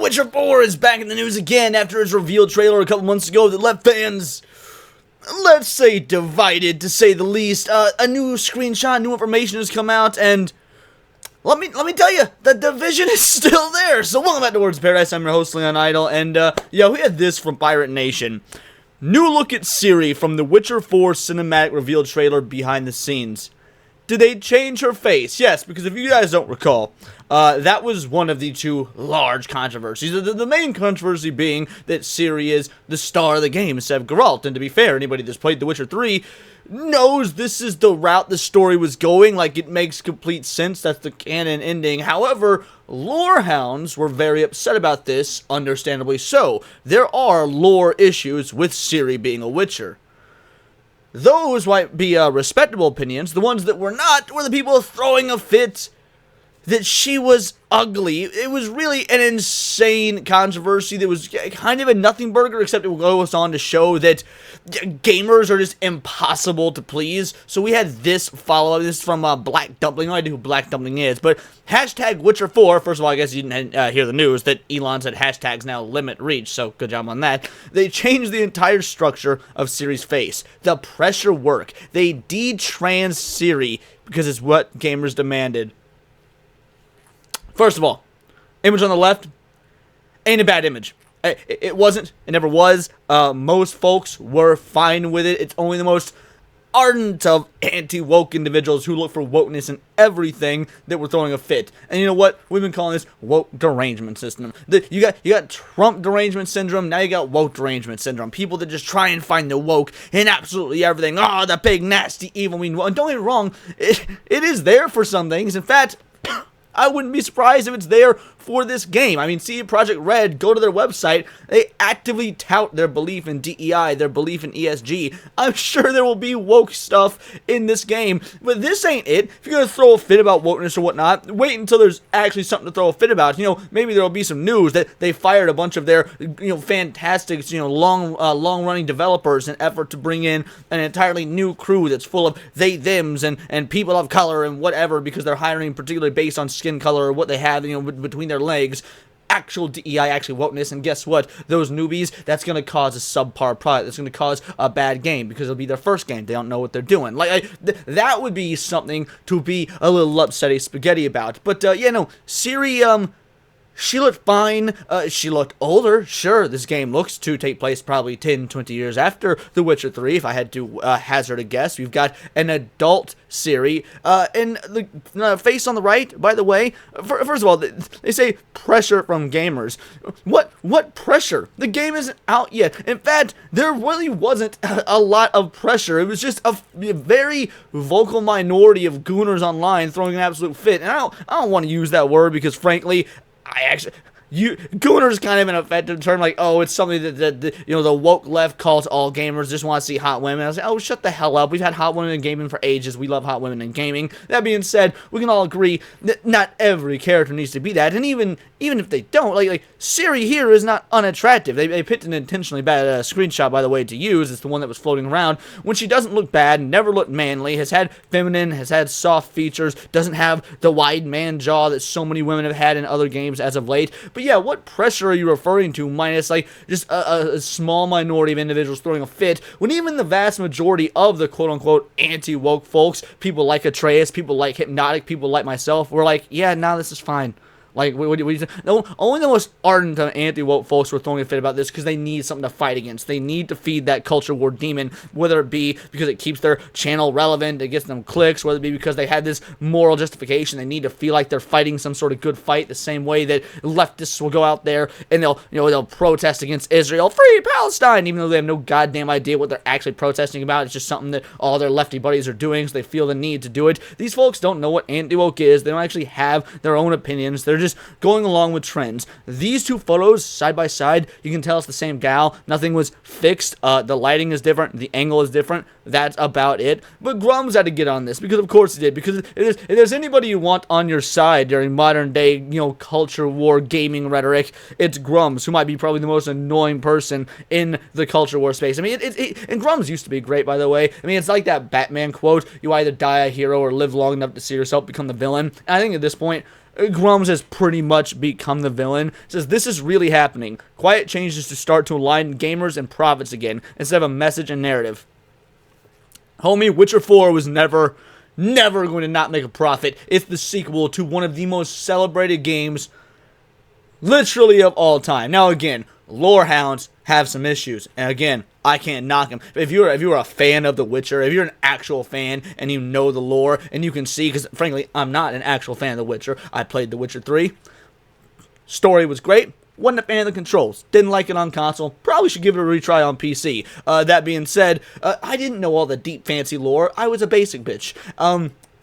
Witcher 4 is back in the news again after its reveal trailer a couple months ago that left fans, let's say, divided, to say the least. A new screenshot, new information has come out, and let me tell you, the division is still there. So welcome back to Words Paradise. I'm your host, Leon Idol, and yeah, we had this from Pirate Nation. New look at Ciri from the Witcher 4 cinematic reveal trailer behind the scenes. Did they change her face? Yes, because if you guys don't recall, that was one of the two large controversies. The main controversy being that Ciri is the star of the game instead of Geralt. And to be fair, anybody that's played The Witcher 3 knows this is the route the story was going. Like, it makes complete sense. That's the canon ending. However, lore hounds were very upset about this, understandably so. There are lore issues with Ciri being a Witcher. Those might be respectable opinions. The ones that were not were the people throwing a fit that she was ugly. It was really an insane controversy that was kind of a nothing burger, except it goes on to show that gamers are just impossible to please. So we had this follow-up. This is from Black Dumpling. No idea who Black Dumpling is, but hashtag Witcher 4. First of all, I guess you didn't hear the news that Elon said hashtags now limit reach, so good job on that. They changed the entire structure of Ciri's face. The pressure work. They de-trans Ciri because it's what gamers demanded. First of all, image on the left ain't a bad image. It wasn't. It never was. Most folks were fine with it. It's only the most ardent of anti-woke individuals who look for wokeness in everything that were throwing a fit. And you know what? We've been calling this woke derangement system. You got Trump derangement syndrome. Now you got woke derangement syndrome. People that just try and find the woke in absolutely everything. Oh, the big, nasty, evil, mean. And don't get me wrong. It is there for some things. In fact, I wouldn't be surprised if it's there for this game. I mean, CD Projekt Red, go to their website, they actively tout their belief in DEI, their belief in ESG. I'm sure there will be woke stuff in this game, but this ain't it. If you're gonna throw a fit about wokeness or whatnot, wait until there's actually something to throw a fit about. You know, maybe there'll be some news that they fired a bunch of their, fantastic, long-running developers in an effort to bring in an entirely new crew that's full of they, thems, and people of color and whatever, because they're hiring particularly based on skin color or what they have, between their legs, actual DEI, actual wokeness. And guess what? Those newbies, that's going to cause a subpar product. That's going to cause a bad game because it'll be their first game. They don't know what they're doing. That would be something to be a little upsetty spaghetti about. But, Ciri, she looked fine. She looked older. Sure, this game looks to take place probably 10, 20 years after The Witcher 3, if I had to hazard a guess. We've got an adult Ciri. And the face on the right, by the way, first of all, they say pressure from gamers. What pressure? The game isn't out yet. In fact, there really wasn't a lot of pressure. It was just a very vocal minority of gooners online throwing an absolute fit. And I don't want to use that word because, frankly, Gooner is kind of an offensive term, like, oh, it's something that the woke left calls all gamers, just want to see hot women. I was like, oh, shut the hell up. We've had hot women in gaming for ages. We love hot women in gaming. That being said, we can all agree that not every character needs to be that, and even if they don't, like Ciri here is not unattractive. They picked an intentionally bad screenshot, by the way, to use. It's the one that was floating around. When she doesn't look bad, never looked manly, has had feminine, has had soft features, doesn't have the wide man jaw that so many women have had in other games as of late. But yeah, what pressure are you referring to, minus just a small minority of individuals throwing a fit, when even the vast majority of the quote-unquote anti-woke folks, people like Atreus, people like Hypnotic, people like myself, were like, yeah, nah, this is fine. Like, what do you say? No, only the most ardent anti-woke folks were throwing a fit about this because they need something to fight against. They need to feed that culture war demon, whether it be because it keeps their channel relevant, it gets them clicks, whether it be because they have this moral justification. They need to feel like they're fighting some sort of good fight, the same way that leftists will go out there and they'll protest against Israel, free Palestine, even though they have no goddamn idea what they're actually protesting about. It's just something that all their lefty buddies are doing, so they feel the need to do it. These folks don't know what anti-woke is. They don't actually have their own opinions. They're just going along with trends. These two photos side by side, you can tell it's the same gal. Nothing was fixed. The lighting is different. The angle is different. That's about it. But Grummz had to get on this because, of course, he did. Because if there's anybody you want on your side during modern day, culture war gaming rhetoric, it's Grummz, who might be probably the most annoying person in the culture war space. I mean, and Grummz used to be great, by the way. I mean, it's like that Batman quote: "You either die a hero or live long enough to see yourself become the villain." And I think at this point, Grummz has pretty much become the villain. It says, this is really happening. Quiet changes to start to align gamers and profits again, instead of a message and narrative. Homie, Witcher 4 was never going to not make a profit. It's the sequel to one of the most celebrated games, literally, of all time. Now, again, lore hounds have some issues, and again, I can't knock them. If you're a fan of The Witcher, if you're an actual fan and you know the lore and you can see, because frankly, I'm not an actual fan of The Witcher. I played The Witcher 3. Story was great. Wasn't a fan of the controls. Didn't like it on console. Probably should give it a retry on PC. That being said, I didn't know all the deep fancy lore. I was a basic bitch.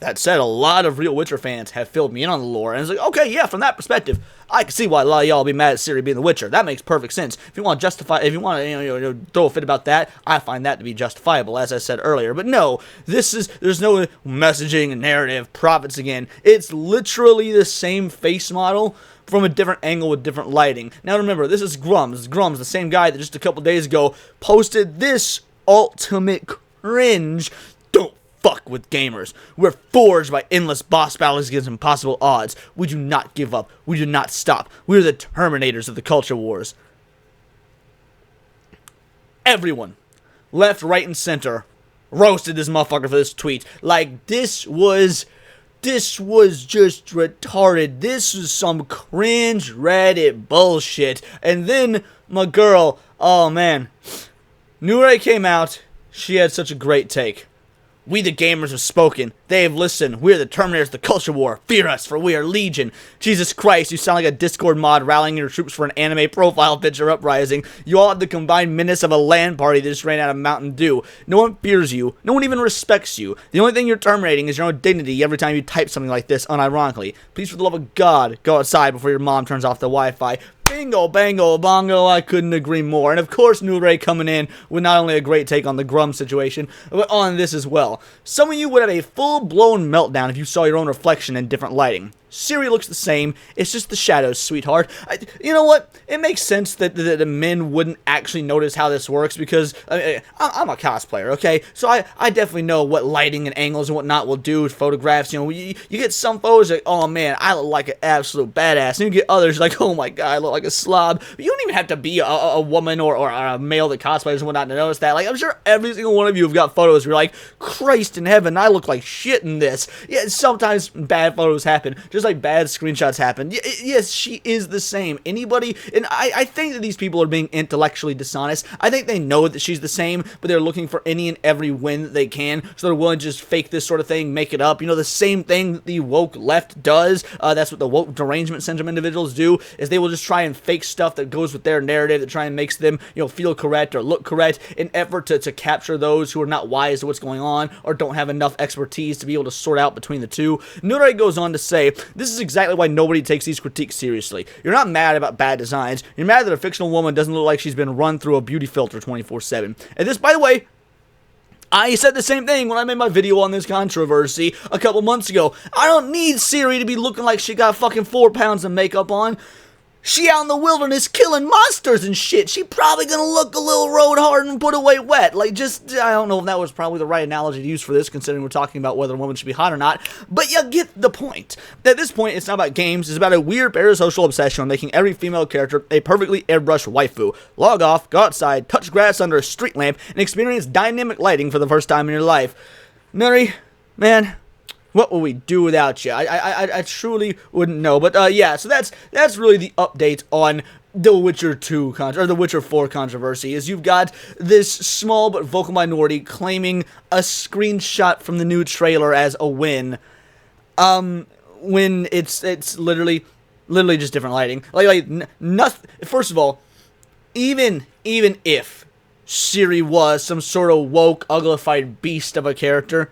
That said, a lot of real Witcher fans have filled me in on the lore, and it's like, okay, yeah, from that perspective, I can see why a lot of y'all be mad at Ciri being the Witcher. That makes perfect sense. If you want to justify, if you want to throw a fit about that, I find that to be justifiable, as I said earlier. But no, there's no messaging, narrative, profits again. It's literally the same face model from a different angle with different lighting. Now remember, this is Grummz. Grummz, the same guy that just a couple days ago posted this ultimate cringe. Don't fuck with gamers. We're forged by endless boss battles against impossible odds. We do not give up. We do not stop. We're the Terminators of the culture wars. Everyone, left, right, and center, roasted this motherfucker for this tweet. Like, this was just retarded. This is some cringe Reddit bullshit. And then my girl, oh man, Nure came out. She had such a great take. We the gamers have spoken. They have listened. We are the Terminators of the culture war. Fear us, for we are Legion. Jesus Christ, you sound like a Discord mod rallying your troops for an anime profile picture uprising. You all have the combined menace of a LAN party that just ran out of Mountain Dew. No one fears you. No one even respects you. The only thing you're terminating is your own dignity every time you type something like this unironically. Please, for the love of God, go outside before your mom turns off the Wi-Fi. Bingo, bango, bongo, I couldn't agree more. And of course, Nure coming in with not only a great take on the Grummz situation, but on this as well. Some of you would have a full-blown meltdown if you saw your own reflection in different lighting. Ciri looks the same. It's just the shadows, sweetheart. You know what? It makes sense that the men wouldn't actually notice how this works because I'm a cosplayer, okay? So I definitely know what lighting and angles and whatnot will do with photographs. You know, you get some photos like, oh man, I look like an absolute badass. And you get others like, oh my god, I look like a slob. But you don't even have to be a woman or a male that cosplays and whatnot to notice that. Like, I'm sure every single one of you have got photos where you're like, Christ in heaven, I look like shit in this. Yeah, sometimes bad photos happen. Just like bad screenshots happen. Yes, she is the same. Anybody, and I think that these people are being intellectually dishonest. I think they know that she's the same, but they're looking for any and every win that they can, so they're willing to just fake this sort of thing, make it up. You know, the same thing that the woke left does. That's what the woke derangement syndrome individuals do, is they will just try and fake stuff that goes with their narrative, that try and makes them, you know, feel correct or look correct in effort to capture those who are not wise to what's going on or don't have enough expertise to be able to sort out between the two. Nure goes on to say, this is exactly why nobody takes these critiques seriously. You're not mad about bad designs. You're mad that a fictional woman doesn't look like she's been run through a beauty filter 24/7. And this, by the way, I said the same thing when I made my video on this controversy a couple months ago. I don't need Ciri to be looking like she got fucking 4 pounds of makeup on. She out in the wilderness killing monsters and shit. She probably gonna look a little road hard and put away wet. Like, just, I don't know if that was probably the right analogy to use for this, considering we're talking about whether a woman should be hot or not. But you get the point. At this point, it's not about games. It's about a weird parasocial obsession on making every female character a perfectly airbrushed waifu. Log off, go outside, touch grass under a street lamp, and experience dynamic lighting for the first time in your life. Nuri, man, what will we do without you? I truly wouldn't know. But yeah, so that's really the update on the Witcher 2 or the Witcher 4 controversy. Is you've got this small but vocal minority claiming a screenshot from the new trailer as a win, when it's literally just different lighting. Like nothing. First of all, even if Ciri was some sort of woke, uglified beast of a character,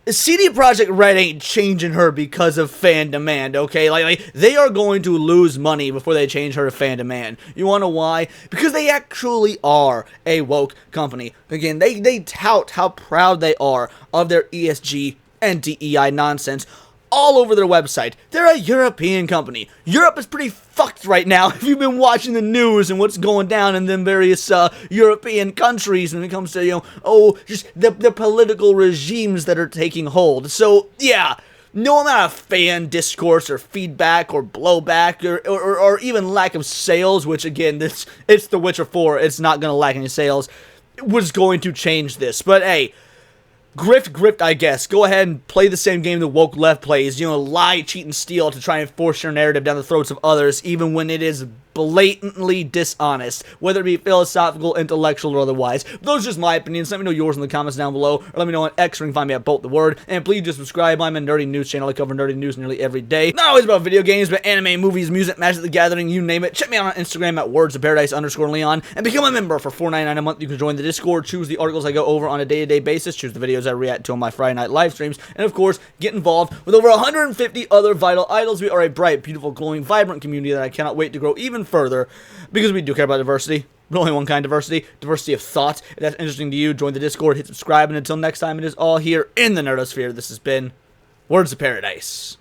CD Projekt Red ain't changing her because of fan demand, okay? Like, they are going to lose money before they change her to fan demand. You wanna know why? Because they actually are a woke company. Again, they tout how proud they are of their ESG and DEI nonsense all over their website. They're a European company. Europe is pretty fucked right now if you've been watching the news and what's going down in them various European countries when it comes to, just the political regimes that are taking hold. So, yeah, no amount of fan discourse or feedback or blowback or even lack of sales, which again, it's The Witcher 4, it's not going to lack any sales, was going to change this. But hey, grift, I guess. Go ahead and play the same game that Woke Left plays. You know, lie, cheat, and steal to try and force your narrative down the throats of others, even when it is blatantly dishonest, whether it be philosophical, intellectual, or otherwise. But those are just my opinions. Let me know yours in the comments down below, or let me know on X, where you can find me at Bolt the Word. And please just subscribe. I'm a nerdy news channel. I cover nerdy news nearly every day. Not always about video games, but anime, movies, music, Magic the Gathering, you name it. Check me out on Instagram at wordsofparadise_Leon, and become a member for $4.99 a month. You can join the Discord, choose the articles I go over on a day-to-day basis, choose the videos I react to on my Friday night live streams, and of course, get involved with over 150 other vital idols. We are a bright, beautiful, glowing, vibrant community that I cannot wait to grow even further, because we do care about diversity, but only one kind of diversity of thought. If that's interesting to you, join the Discord, hit subscribe, and until next time, it is all here in the Nerdosphere. This has been Words of Paradise.